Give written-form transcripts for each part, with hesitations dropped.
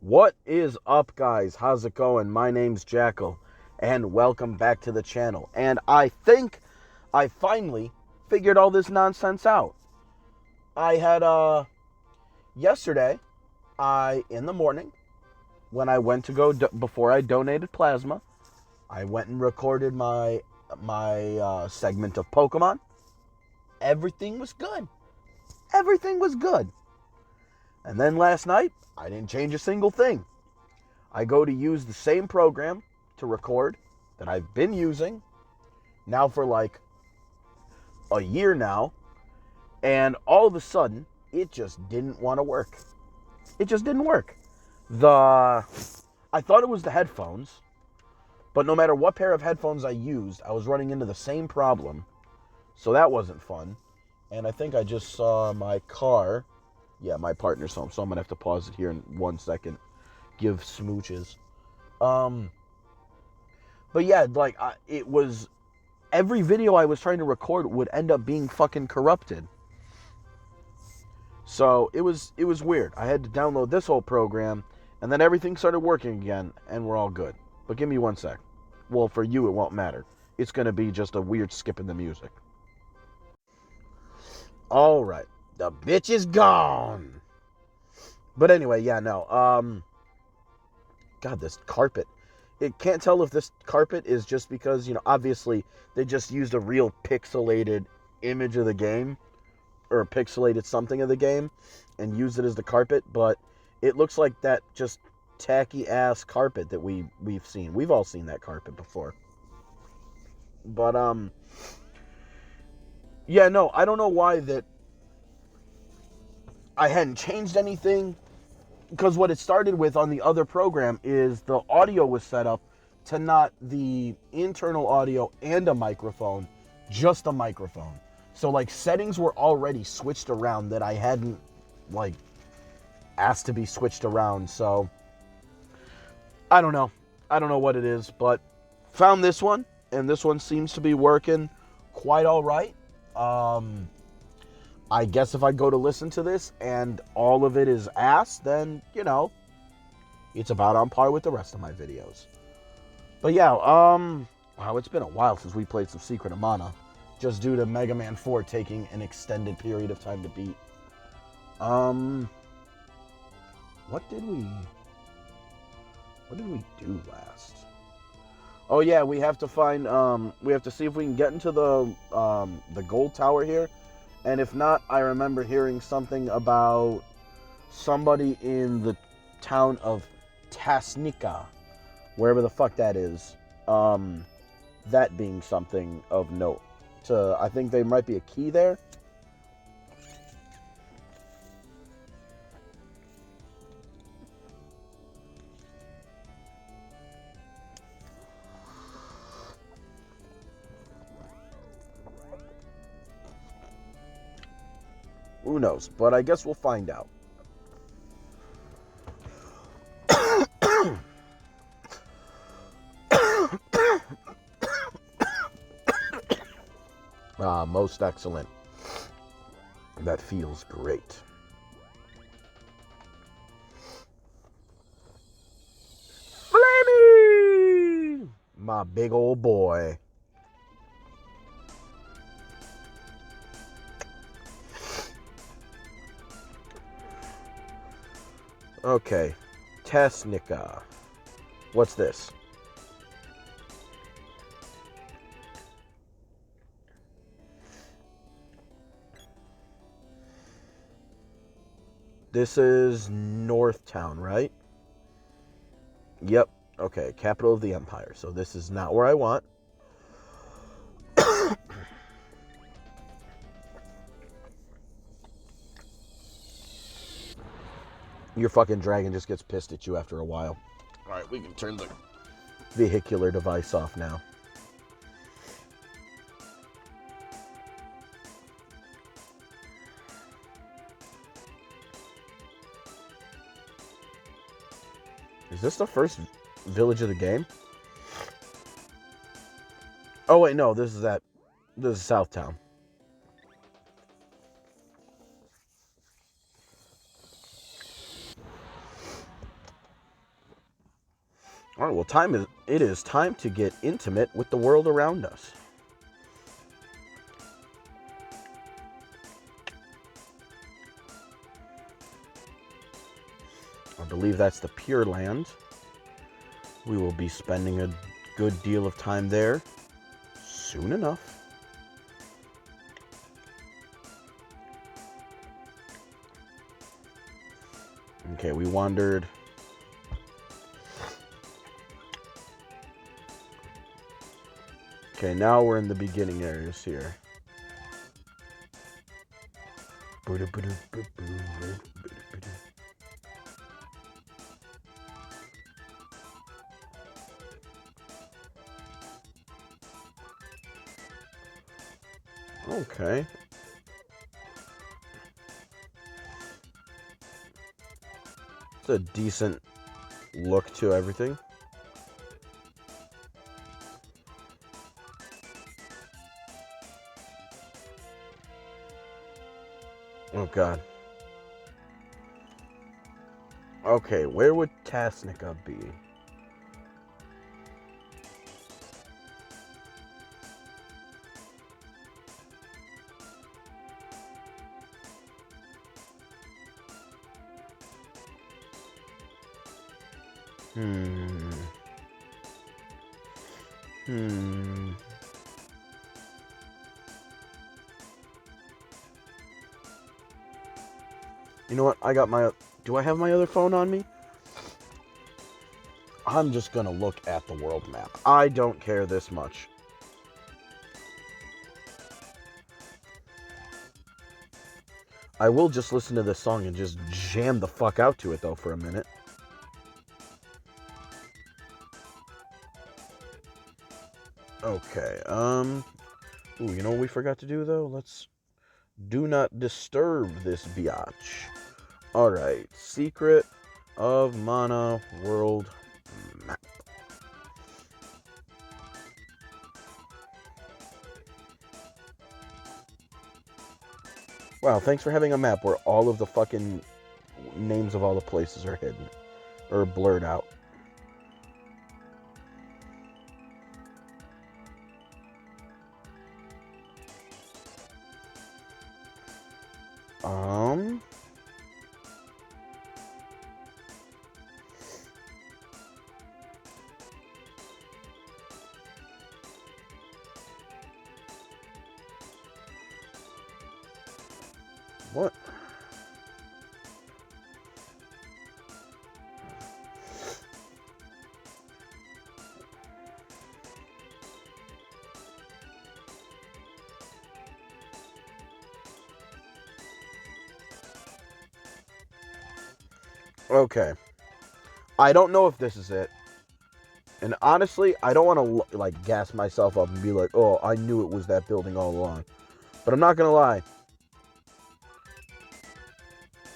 What is up, guys? How's it going? My name's Jackal, and welcome back to the channel. And I think I finally figured all this nonsense out. I had, yesterday, in the morning, when I went to go, before I donated plasma, I went and recorded my segment of Pokemon. Everything was good. Everything was good. And then last night, I didn't change a single thing. I go to use the same program to record that I've been using now for like a year now, and all of a sudden, it just didn't want to work. It just didn't work. I thought it was the headphones, but no matter what pair of headphones I used, I was running into the same problem. So that wasn't fun. And I think I just saw my car. Yeah, my partner's home, so I'm going to have to pause it here in 1 second. Give smooches. But yeah, like, it was... Every video I was trying to record would end up being fucking corrupted. So, it was weird. I had to download this whole program, and then everything started working again, and we're all good. But give me 1 sec. Well, for you, it won't matter. It's going to be just a weird skip in the music. Alright. The bitch is gone. But anyway, yeah, no. God, this carpet. It can't tell if this carpet is just because, obviously they just used a real pixelated image of the game or a pixelated something of the game and used it as the carpet, but it looks like that just tacky ass carpet that we've seen. We've all seen that carpet before. But yeah, no, I don't know why that I hadn't changed anything, because what it started with on the other program is the audio was set up to not the internal audio and a microphone, just a microphone. So, like, settings were already switched around that I hadn't, like, asked to be switched around. So, I don't know. I don't know what it is, but found this one, and this one seems to be working quite all right. I guess if I go to listen to this and all of it is ass, then, it's about on par with the rest of my videos. But yeah, wow, it's been a while since we played some Secret of Mana, just due to Mega Man 4 taking an extended period of time to beat. What did we do last? Oh yeah, we have to find, we have to see if we can get into the gold tower here. And if not, I remember hearing something about somebody in the town of Tasnica, wherever the fuck that is, that being something of note. I think there might be a key there. Who knows? But I guess we'll find out. Most excellent. That feels great. Flamey! My big old boy. Okay. Tasnica. What's this? This is Northtown, right? Yep. Okay, capital of the empire. So this is not where I want. Your fucking dragon just gets pissed at you after a while. Alright, we can turn the vehicular device off now. Is this the first village of the game? Oh wait, no, this is Southtown. All right, well, it is time to get intimate with the world around us. I believe that's the Pure Land. We will be spending a good deal of time there soon enough. Okay, we wandered. Okay, now we're in the beginning areas here. Okay. It's a decent look to everything. Oh, God. Okay, where would Tasnica be? You know what? Do I have my other phone on me? I'm just gonna look at the world map. I don't care this much. I will just listen to this song and just jam the fuck out to it, though, for a minute. Okay, Ooh, you know what we forgot to do, though? Let's do not disturb this biatch. Alright, Secret of Mana World Map. Wow, thanks for having a map where all of the fucking names of all the places are hidden. Or blurred out. What? Okay. I don't know if this is it. And honestly, I don't want to like gas myself up and be like, "Oh, I knew it was that building all along." But I'm not going to lie.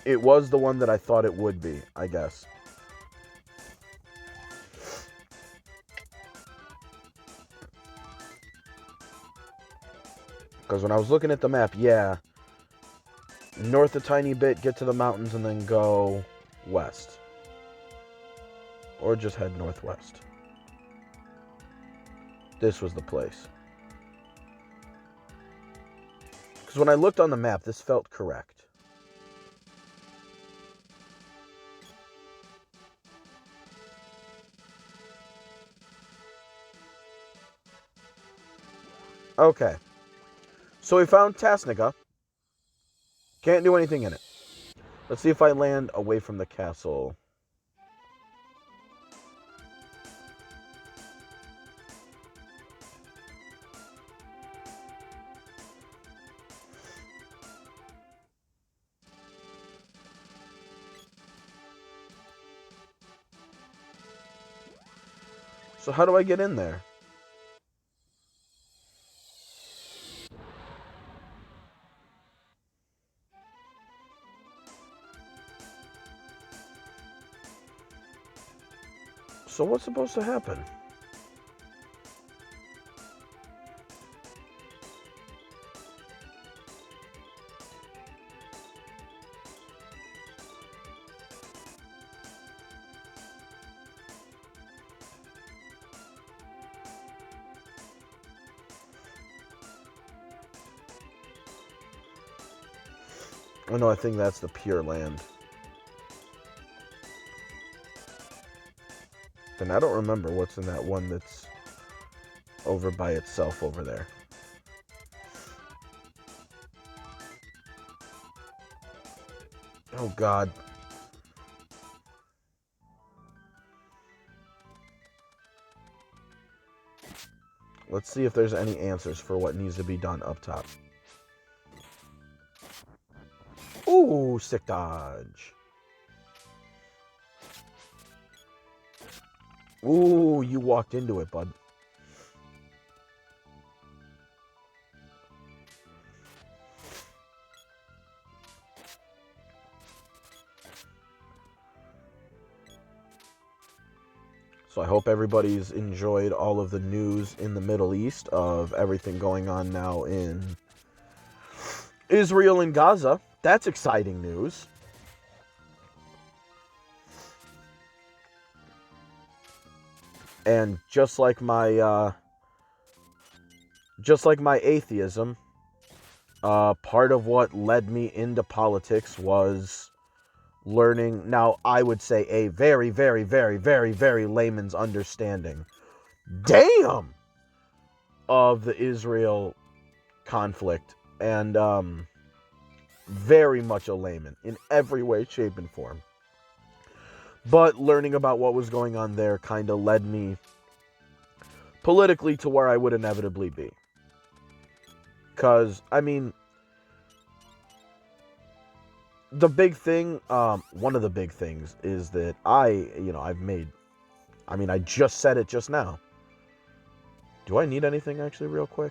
It was the one that I thought it would be, I guess. Because when I was looking at the map, yeah, north a tiny bit, get to the mountains, and then go west. Or just head northwest. This was the place. Because when I looked on the map, this felt correct. Okay. So we found Tasnica. Can't do anything in it. Let's see if I land away from the castle. So how do I get in there? So what's supposed to happen? Oh no, I think that's the Pure Land. And I don't remember what's in that one that's over by itself over there. Oh God. Let's see if there's any answers for what needs to be done up top. Ooh, sick dodge. Ooh, you walked into it, bud. So I hope everybody's enjoyed all of the news in the Middle East of everything going on now in Israel and Gaza. That's exciting news. And just like my atheism, part of what led me into politics was learning, now I would say a very, very, very, very, very layman's understanding, damn, of the Israel conflict. And very much a layman in every way, shape, and form. But learning about what was going on there kind of led me politically to where I would inevitably be. Because, I mean, the big thing, one of the big things is that I just said it just now. Do I need anything actually real quick?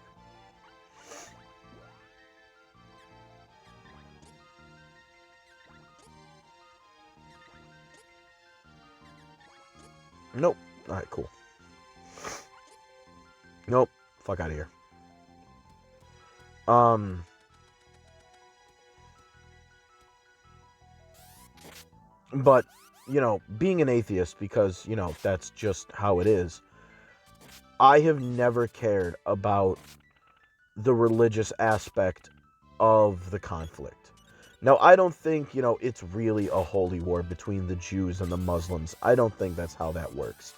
Nope. All right, cool. Nope. Fuck out of here. But, being an atheist, because, that's just how it is, I have never cared about the religious aspect of the conflict. Now, I don't think, it's really a holy war between the Jews and the Muslims. I don't think that's how that works.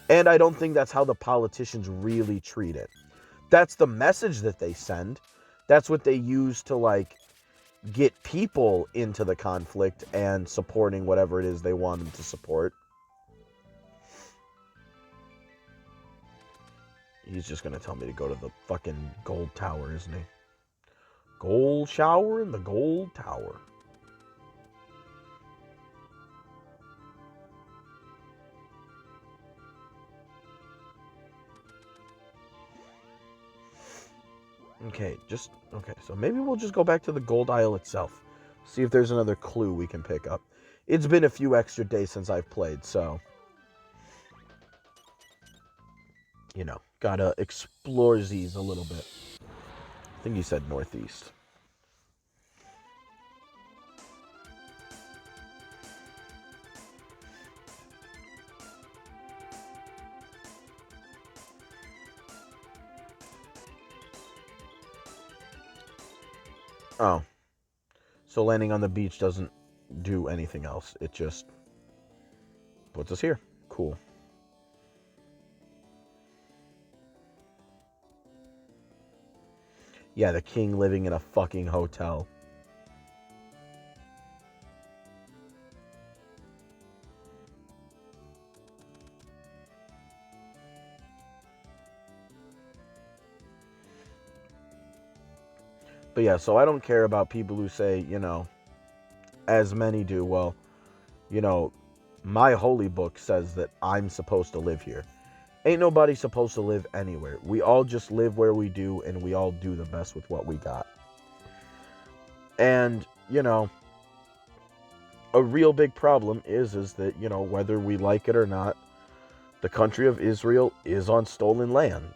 And I don't think that's how the politicians really treat it. That's the message that they send. That's what they use to, get people into the conflict and supporting whatever it is they want them to support. He's just going to tell me to go to the fucking gold tower, isn't he? Gold shower in the gold tower. Okay, so maybe we'll just go back to the gold isle itself. See if there's another clue we can pick up. It's been a few extra days since I've played, so... gotta explore these a little bit. I think you said northeast. Oh. So landing on the beach doesn't do anything else. It just puts us here. Cool. Yeah, the king living in a fucking hotel. But yeah, so I don't care about people who say, as many do, well, my holy book says that I'm supposed to live here. Ain't nobody supposed to live anywhere. We all just live where we do, and we all do the best with what we got. And, a real big problem is that, whether we like it or not, the country of Israel is on stolen land.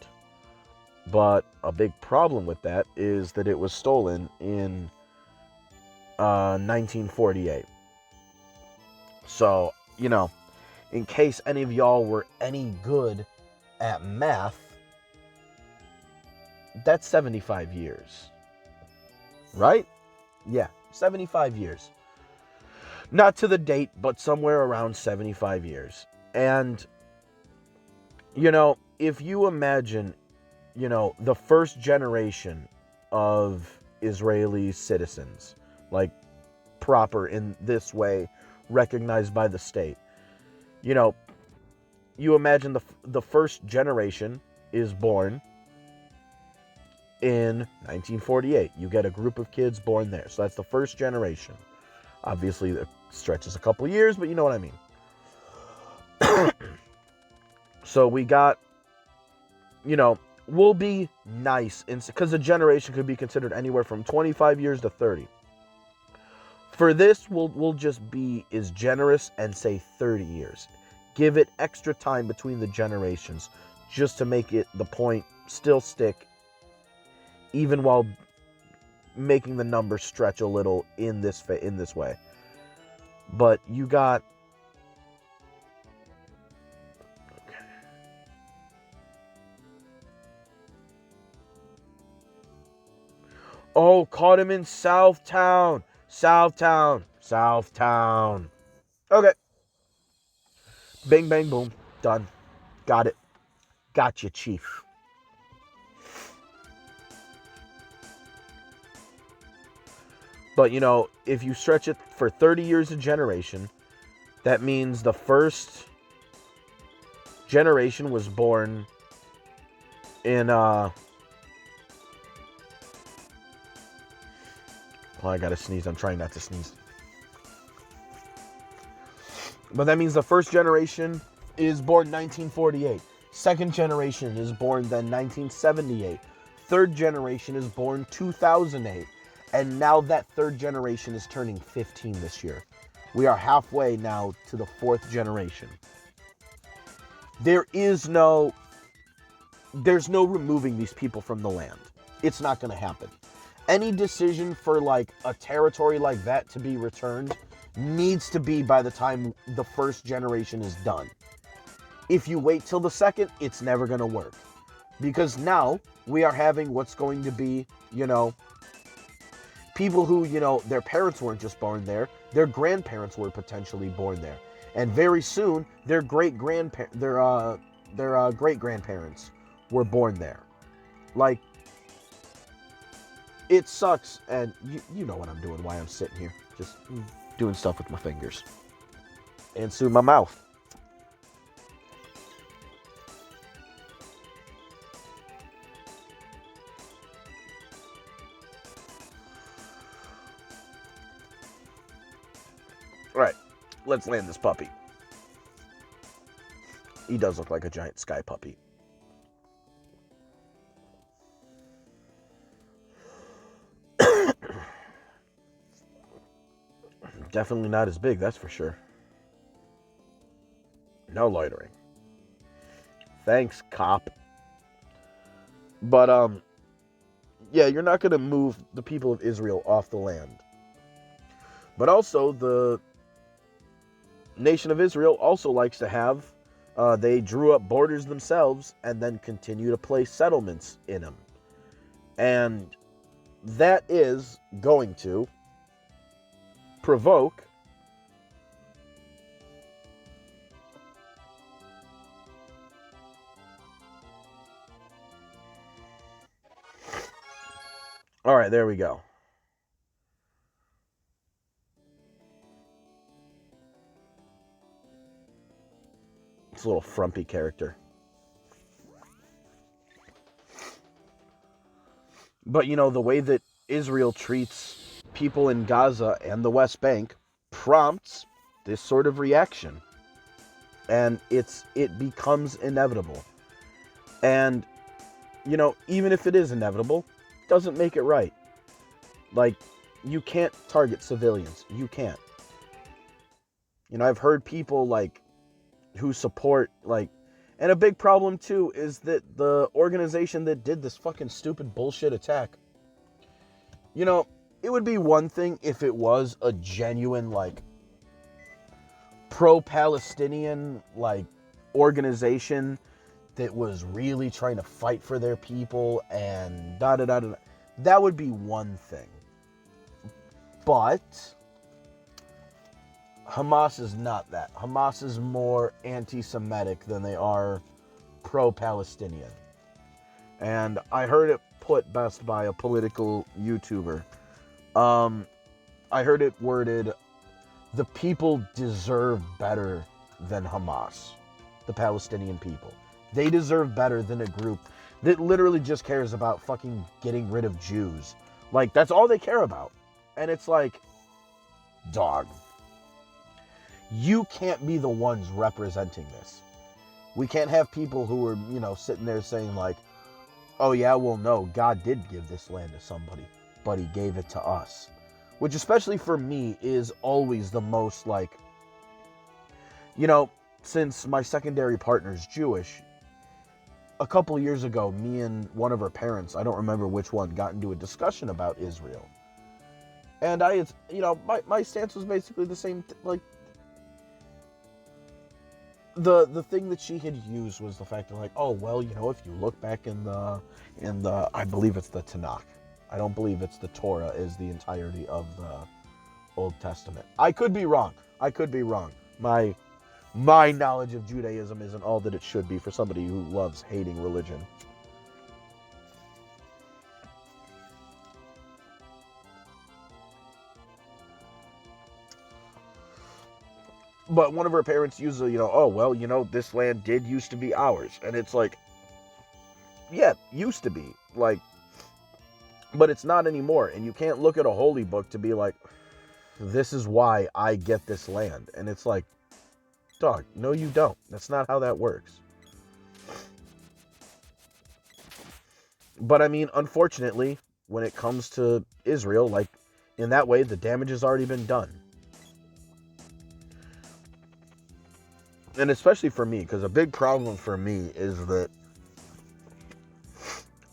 But a big problem with that is that it was stolen in 1948. So, in case any of y'all were any good at math, that's 75 years. Right? Yeah, 75 years. Not to the date, but somewhere around 75 years. And, if you imagine, the first generation of Israeli citizens, like proper in this way, recognized by the state, you imagine the first generation is born in 1948. You get a group of kids born there. So that's the first generation. Obviously, it stretches a couple years, but you know what I mean. So we got, we'll be nice, because a generation could be considered anywhere from 25 years to 30. For this, we'll just be as generous and say 30 years. Give it extra time between the generations just to make it, the point still stick, even while making the number stretch a little in this way. But you got... Okay. Oh, caught him in Southtown. Okay. Bing, bang, boom. Done. Got it. Gotcha, Chief. But, if you stretch it for 30 years a generation, that means the first generation was born in, oh, I gotta sneeze. I'm trying not to sneeze. But that means the first generation is born 1948. Second generation is born then 1978. Third generation is born 2008. And now that third generation is turning 15 this year. We are halfway now to the fourth generation. There's no removing these people from the land. It's not going to happen. Any decision for like a territory like that to be returned needs to be by the time the first generation is done. If you wait till the second, it's never going to work. Because now we are having what's going to be, people who, their parents weren't just born there, their grandparents were potentially born there. And very soon, their great-grandparents were born there. Like, it sucks, and you know what I'm doing, why I'm sitting here. Just doing stuff with my fingers. And soon my mouth. Alright, let's land this puppy. He does look like a giant sky puppy. Definitely not as big, that's for sure. No loitering. Thanks, cop. But, yeah, you're not going to move the people of Israel off the land. But also, the nation of Israel also likes to have, they drew up borders themselves and then continue to place settlements in them. And that is going to provoke all right, there we go. It's a little frumpy character. But, the way that Israel treats people in Gaza and the West Bank prompts this sort of reaction. And it becomes inevitable. And, even if it is inevitable, doesn't make it right. Like, you can't target civilians. You can't. I've heard people, who support, and a big problem, too, is that the organization that did this fucking stupid bullshit attack, it would be one thing if it was a genuine, pro-Palestinian, organization that was really trying to fight for their people and da-da-da-da. That would be one thing. But Hamas is not that. Hamas is more anti-Semitic than they are pro-Palestinian. And I heard it put best by a political YouTuber. I heard it worded, the people deserve better than Hamas. The Palestinian people. They deserve better than a group that literally just cares about fucking getting rid of Jews. Like, that's all they care about. And it's like, dog, you can't be the ones representing this. We can't have people who are, sitting there saying like, oh yeah, well no, God did give this land to somebody, but he gave it to us. Which, especially for me, is always the most like, since my secondary partner's Jewish, a couple years ago, me and one of her parents, I don't remember which one, got into a discussion about Israel. And my stance was basically the same, like, the thing that she had used was the fact that, like, oh, well, if you look back in the, I believe it's the Tanakh. I don't believe it's the Torah is the entirety of the Old Testament. I could be wrong. My knowledge of Judaism isn't all that it should be for somebody who loves hating religion. But one of her parents used, oh, well, this land did used to be ours. And it's like, yeah, used to be. Like, but it's not anymore. And you can't look at a holy book to be like, this is why I get this land. And it's like, dog, no, you don't. That's not how that works. But I mean, unfortunately, when it comes to Israel, like, in that way, the damage has already been done. And especially for me, because a big problem for me is that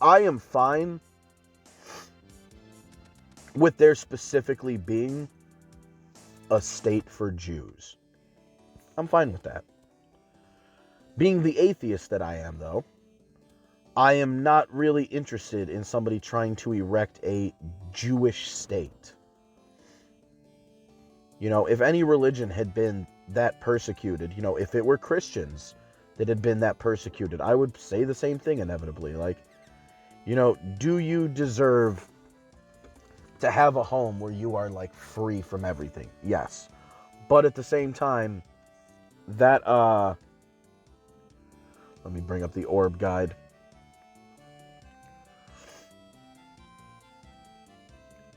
I am fine with there specifically being a state for Jews. I'm fine with that. Being the atheist that I am, though, I am not really interested in somebody trying to erect a Jewish state. If any religion had been that persecuted, if it were Christians that had been that persecuted, I would say the same thing inevitably. Like, do you deserve to have a home where you are, like, free from everything? Yes. But at the same time, that, let me bring up the orb guide.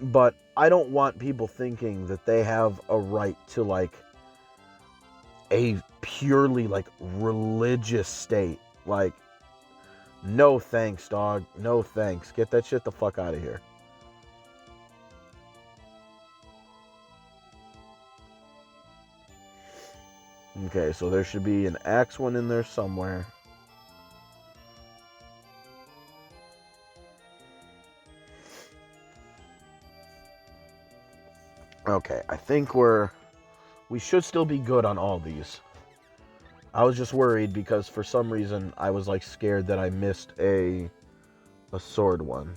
But I don't want people thinking that they have a right to, like, a purely, like, religious state. Like, no thanks, dog. No thanks. Get that shit the fuck out of here. Okay, so there should be an Axe one in there somewhere. Okay, I think we should still be good on all these. I was just worried because for some reason I was, like, scared that I missed a sword one.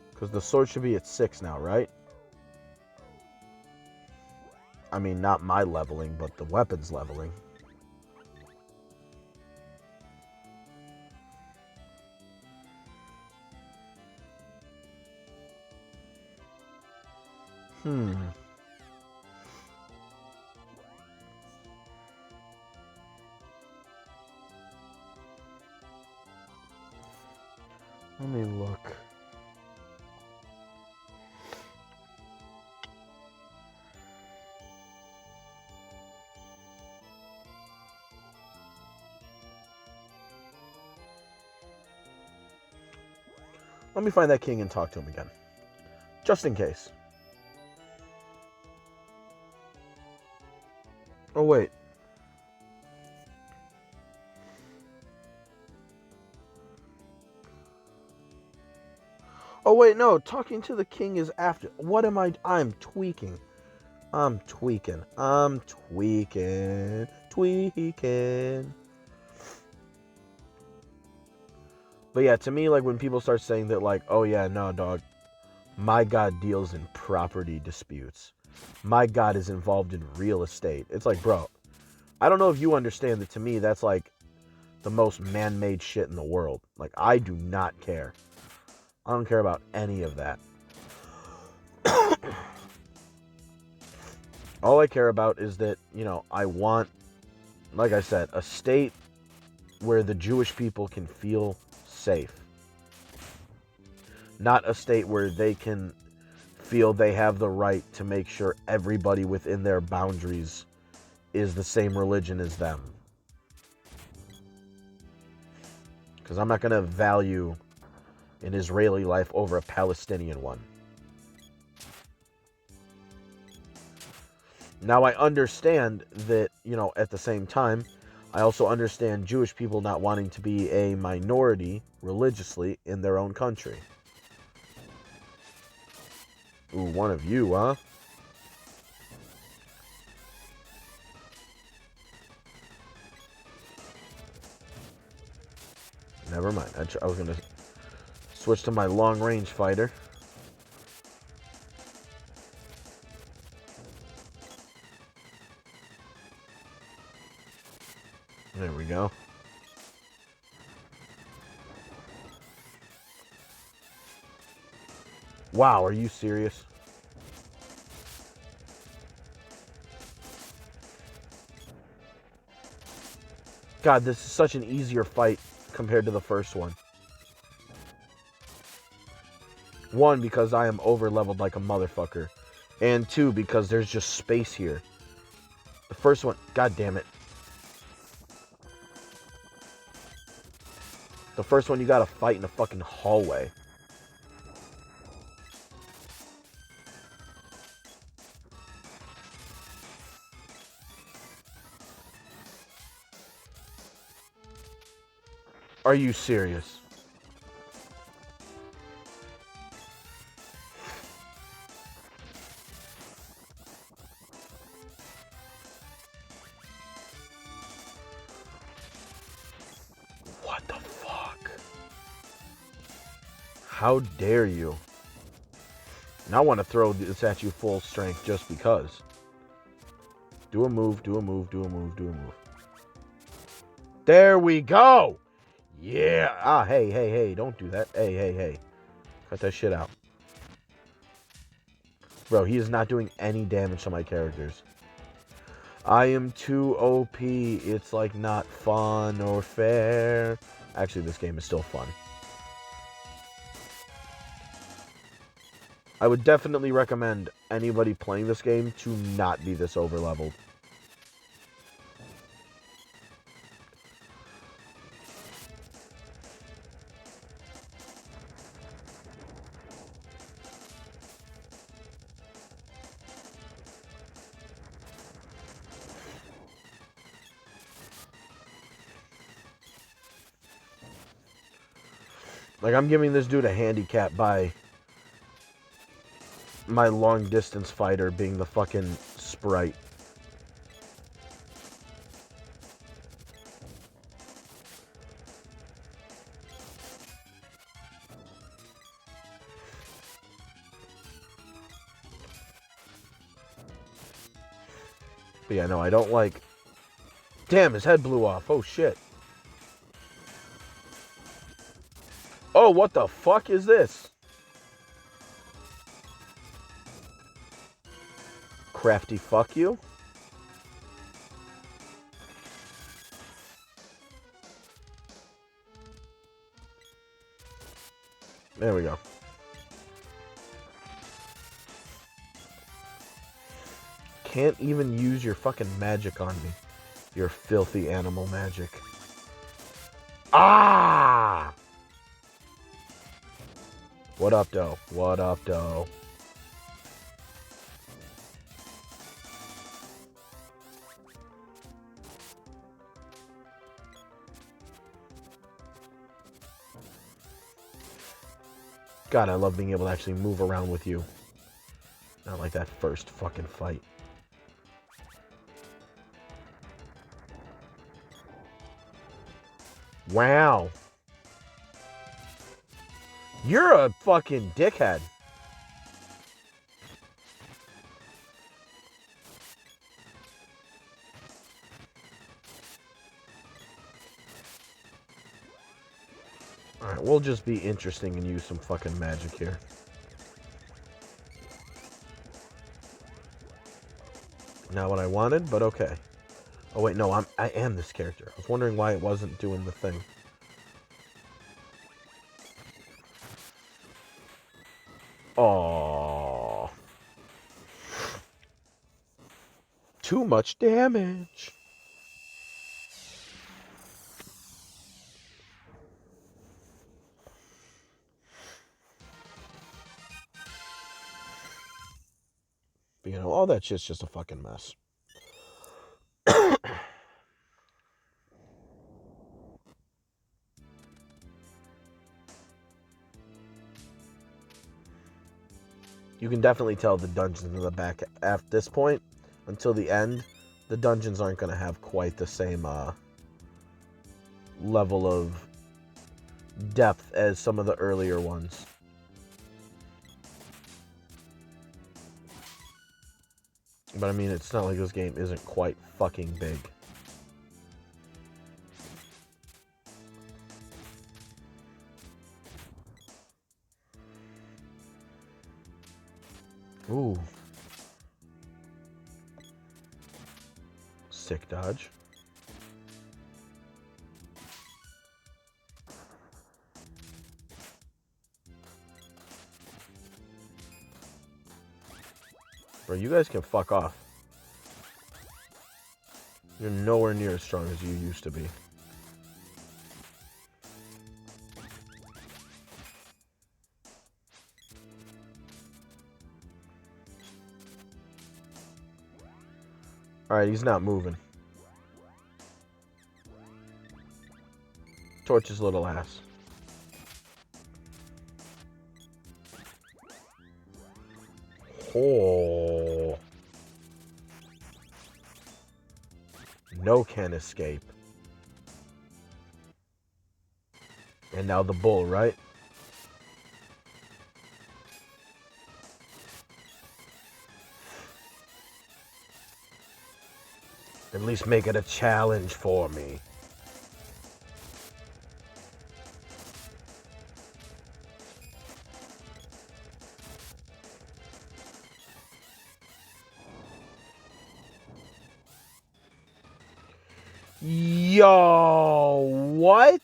Because the sword should be at 6 now, right? I mean, not my leveling, but the weapon's leveling. Let me look. Let me find that king and talk to him again. Just in case. Oh, wait. Oh, wait, no. Talking to the king is after. What am I? I'm tweaking. Tweaking. But yeah, to me, like, when people start saying that, like, oh yeah, no, dog, my God deals in property disputes. My God is involved in real estate. It's like, bro, I don't know if you understand that to me, that's like the most man-made shit in the world. Like, I do not care. I don't care about any of that. All I care about is that, you know, I want, like I said, a state where the Jewish people can feel safe. Not a state where they can feel they have the right to make sure everybody within their boundaries is the same religion as them. Because I'm not going to value an Israeli life over a Palestinian one. Now, I understand that, you know, at the same time, I also understand Jewish people not wanting to be a minority religiously in their own country. Ooh, one of you, huh? Never mind. I was going to switch to my long-range fighter. There we go. Wow, are you serious? God, this is such an easier fight compared to the first one. One, because I am over-leveled like a motherfucker. And two, because there's just space here. The first one, god damn it. The first one, you gotta fight in a fucking hallway. Are you serious? What the fuck? How dare you? Now I want to throw this at you full strength just because. Do a move, do a move, do a move, do a move. There we go! Yeah! Ah, hey, hey, hey, don't do that. Hey, hey, hey. Cut that shit out. Bro, he is not doing any damage to my characters. I am too OP. It's like not fun or fair. Actually, this game is still fun. I would definitely recommend anybody playing this game to not be this overleveled. Like, I'm giving this dude a handicap by my long distance fighter being the fucking sprite. But yeah, no, I don't like... Damn, his head blew off. Oh, shit. Oh, what the fuck is this? Crafty fuck you? There we go. Can't even use your fucking magic on me. Your filthy animal magic. Ah! What up, doe? What up, doe? God, I love being able to actually move around with you. Not like that first fucking fight. Wow. You're a fucking dickhead. Alright, we'll just be interesting and use some fucking magic here. Not what I wanted, but okay. Oh wait, no, I am this character. I was wondering why it wasn't doing the thing. Oh, too much damage. But, you know, all that shit's just a fucking mess. You can definitely tell the dungeons in the back at this point, until the end, the dungeons aren't going to have quite the same level of depth as some of the earlier ones. But I mean, it's not like this game isn't quite fucking big. Ooh. Sick dodge. Bro, you guys can fuck off. You're nowhere near as strong as you used to be. Alright, he's not moving. Torch his little ass. Oh. No can escape. And now the bull, right? At least make it a challenge for me. Yo, what?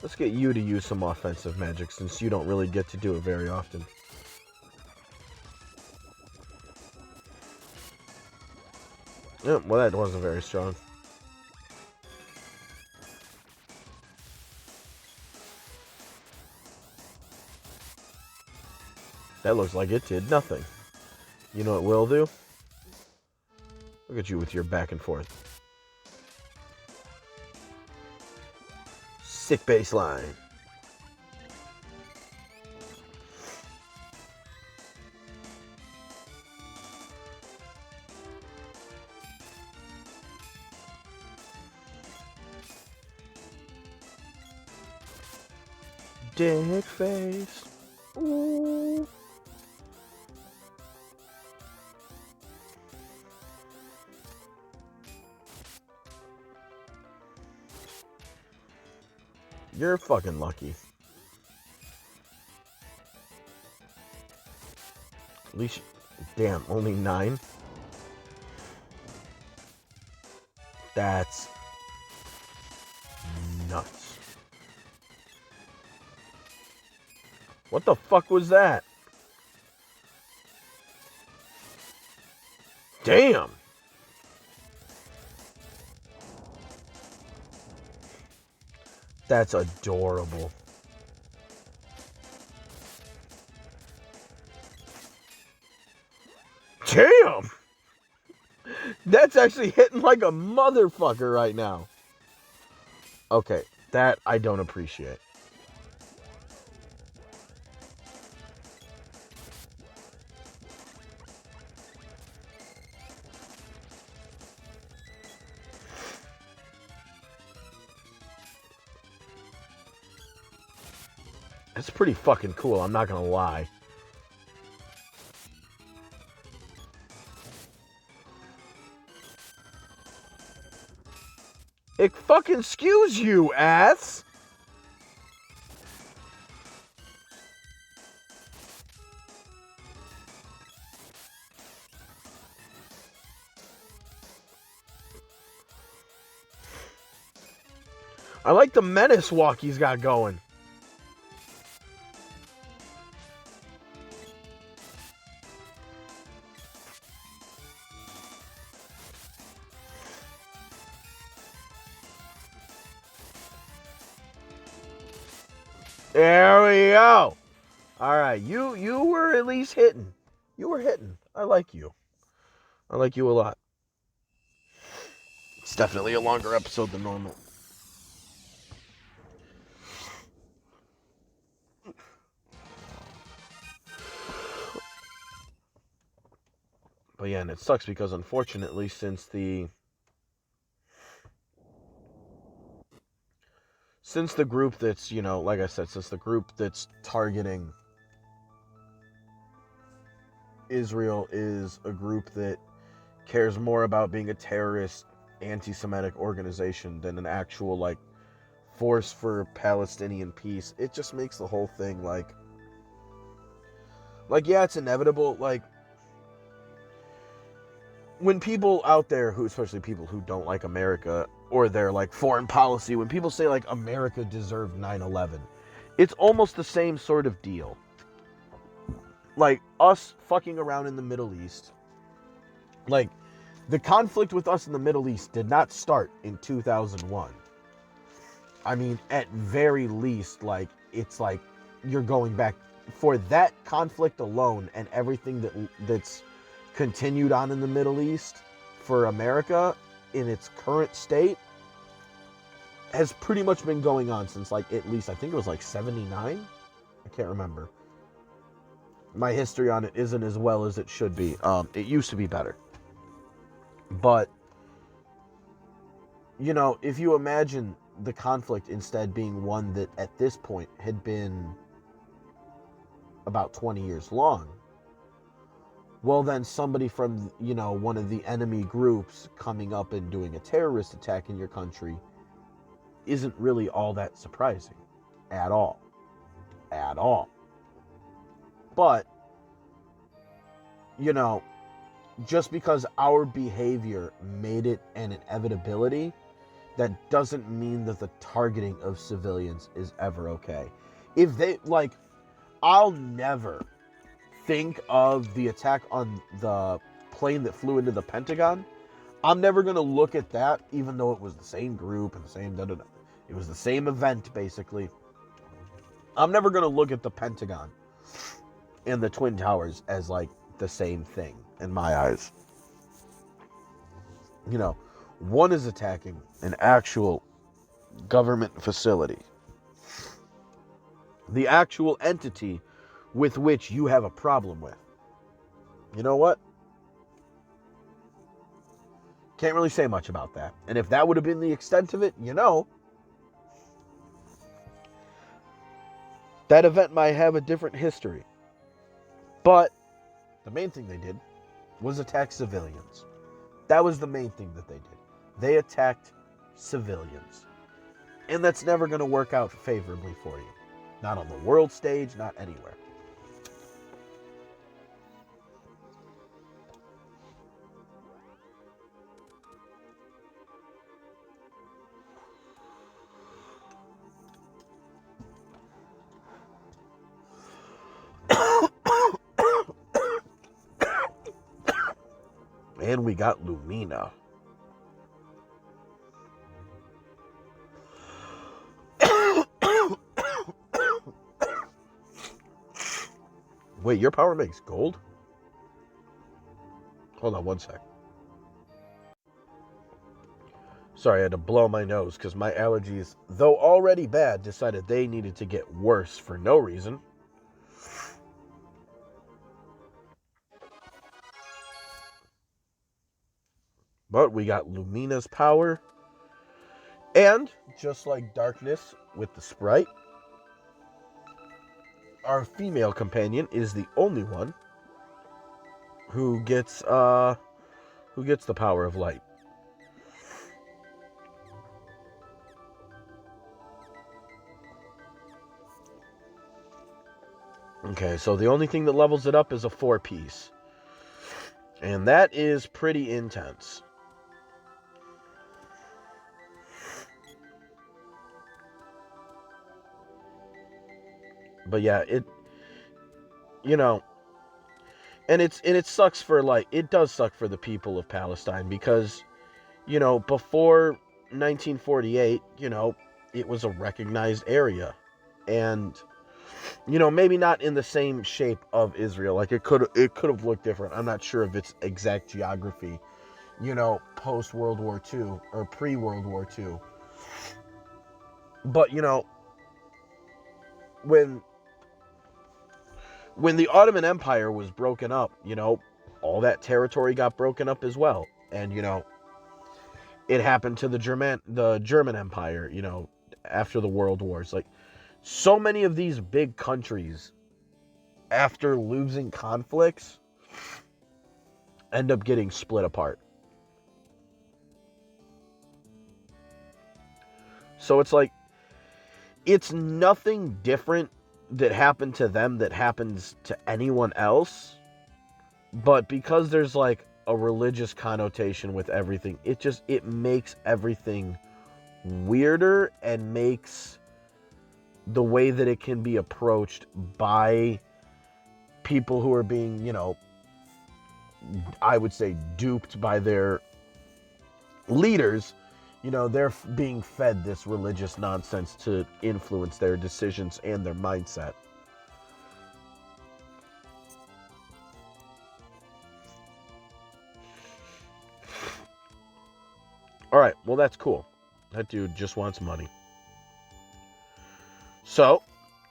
Let's get you to use some offensive magic since you don't really get to do it very often. Yeah, well, that wasn't very strong. That looks like it did nothing. You know what it will do? Look at you with your back and forth. Sick baseline. Dick face. Ooh. You're fucking lucky. At least, damn, only 9? That's nuts. What the fuck was that? Damn. That's adorable. Damn! That's actually hitting like a motherfucker right now. Okay, that I don't appreciate. It's pretty fucking cool, I'm not gonna lie. It fucking skews you, ass! I like the menace walk he's got going. There we go. All right, you were at least hitting. You were hitting. I like you. I like you a lot. It's definitely a longer episode than normal. But yeah, and it sucks because unfortunately, since the group that's, like I said, since the group that's targeting Israel is a group that cares more about being a terrorist, anti-Semitic organization than an actual, like, force for Palestinian peace, it just makes the whole thing, like, yeah, it's inevitable, like, when people out there, especially people who don't like America, or their, like, foreign policy, when people say, like, America deserved 9/11, it's almost the same sort of deal. Like, us fucking around in the Middle East, like, the conflict with us in the Middle East did not start in 2001. I mean, at very least, like, it's like you're going back for that conflict alone, and everything that's continued on in the Middle East for America in its current state has pretty much been going on since, like, at least, I think it was like 79. I can't remember. My history on it isn't as well as it should be. It used to be better. But, if you imagine the conflict instead being one that at this point had been about 20 years long, well, then somebody from, one of the enemy groups coming up and doing a terrorist attack in your country isn't really all that surprising. At all. At all. But, just because our behavior made it an inevitability, that doesn't mean that the targeting of civilians is ever okay. If they, like, I'll never think of the attack on the plane that flew into the Pentagon. I'm never going to look at that, even though it was the same group and the same it was the same event, basically. I'm never going to look at the Pentagon and the Twin Towers as, like, the same thing in my eyes. One is attacking an actual government facility. The actual entity with which you have a problem with. You know what? Can't really say much about that. And if that would have been the extent of it, that event might have a different history. But the main thing they did was attack civilians. That was the main thing that they did. They attacked civilians. And that's never going to work out favorably for you. Not on the world stage, not anywhere. And we got Lumina. Wait, your power makes gold? Hold on one sec. Sorry, I had to blow my nose because my allergies, though already bad, decided they needed to get worse for no reason. But we got Lumina's power. And, just like Darkness with the Sprite, our female companion is the only one who gets the power of light. Okay, so the only thing that levels it up is a 4-piece. And that is pretty intense. But yeah, it and it sucks for it does suck for the people of Palestine because before 1948, it was a recognized area. And maybe not in the same shape of Israel. Like it could have looked different. I'm not sure of its exact geography, post World War II or pre World War II. But when the Ottoman Empire was broken up, all that territory got broken up as well. And it happened to the German Empire, after the World Wars. Like so many of these big countries, after losing conflicts, end up getting split apart. So it's nothing different that happened to them that happens to anyone else. But because there's a religious connotation with everything, it makes everything weirder and makes the way that it can be approached by people who are being, I would say duped by their leaders. They're being fed this religious nonsense to influence their decisions and their mindset. All right, well, that's cool. That dude just wants money. So,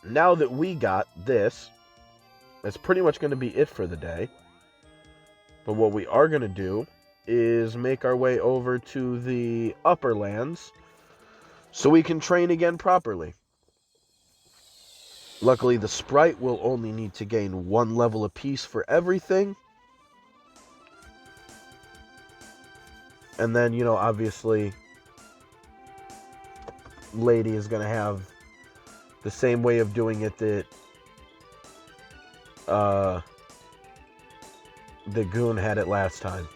now that we got this, that's pretty much going to be it for the day. But what we are going to do is make our way over to the upper lands so we can train again properly. Luckily, the sprite will only need to gain 1 level apiece for everything. And then, obviously, Lady is going to have the same way of doing it that the Goon had it last time.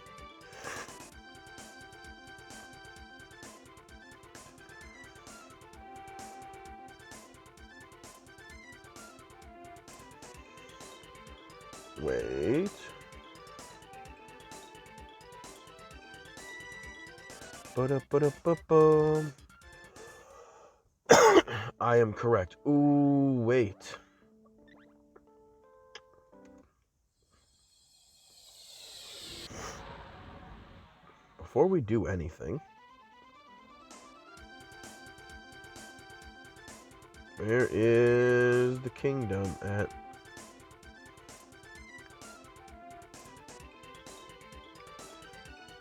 Wait. I am correct. Ooh, wait. Before we do anything, where is the kingdom at?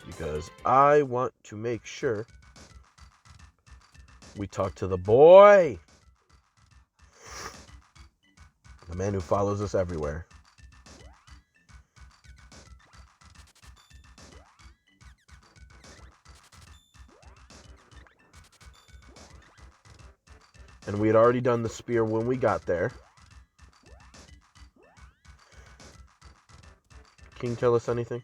Because I want to make sure we talk to the boy. The man who follows us everywhere. And we had already done the spear when we got there. King, tell us anything?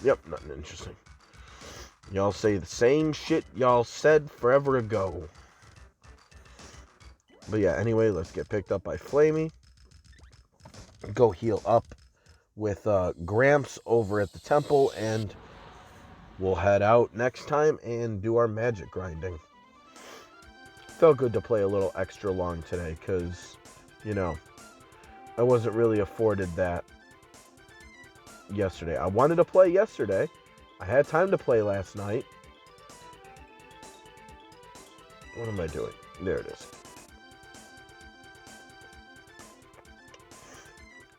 Yep, nothing interesting. Y'all say the same shit y'all said forever ago. But yeah, anyway, let's get picked up by Flamey. Go heal up with Gramps over at the temple, and we'll head out next time and do our magic grinding. Felt good to play a little extra long today because, I wasn't really afforded that yesterday. I wanted to play yesterday. I had time to play last night. What am I doing? There it is.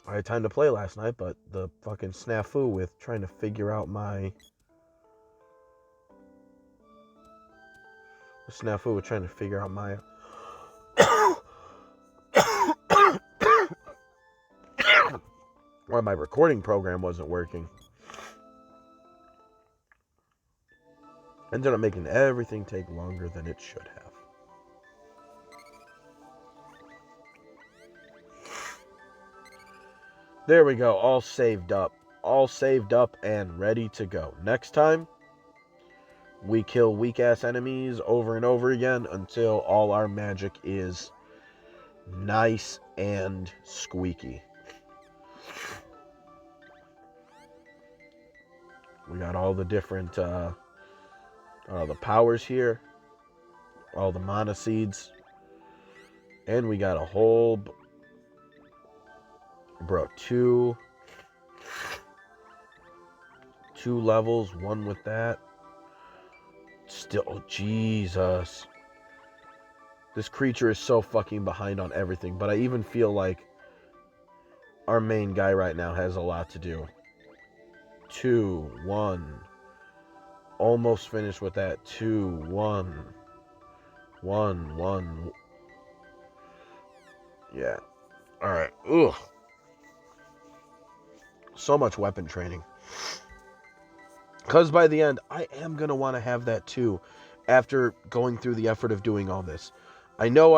I had time to play last night, but the fucking snafu with trying to figure out my... The snafu with trying to figure out my... why my recording program wasn't working. Ended up making everything take longer than it should have. There we go, all saved up. All saved up and ready to go. Next time, we kill weak-ass enemies over and over again until all our magic is nice and squeaky. We got all the different, the powers here. All the mana seeds. And we got a whole... Bro, two levels, one with that. Still, oh, Jesus. This creature is so fucking behind on everything, but I even feel like our main guy right now has a lot to do. 2, 1. Almost finished with that. 2, 1. 1, 1. Yeah. Alright. Ugh. So much weapon training. Because by the end, I am going to want to have that too. After going through the effort of doing all this. I know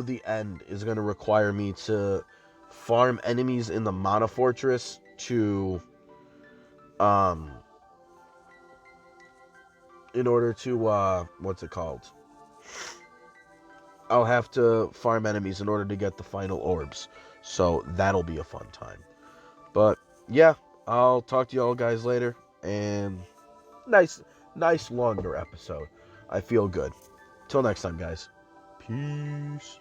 the end is going to require me to farm enemies in the Mana Fortress to... in order to, what's it called? I'll have to farm enemies in order to get the final orbs. So that'll be a fun time. But yeah, I'll talk to y'all guys later. And nice longer episode. I feel good. Till next time, guys. Peace.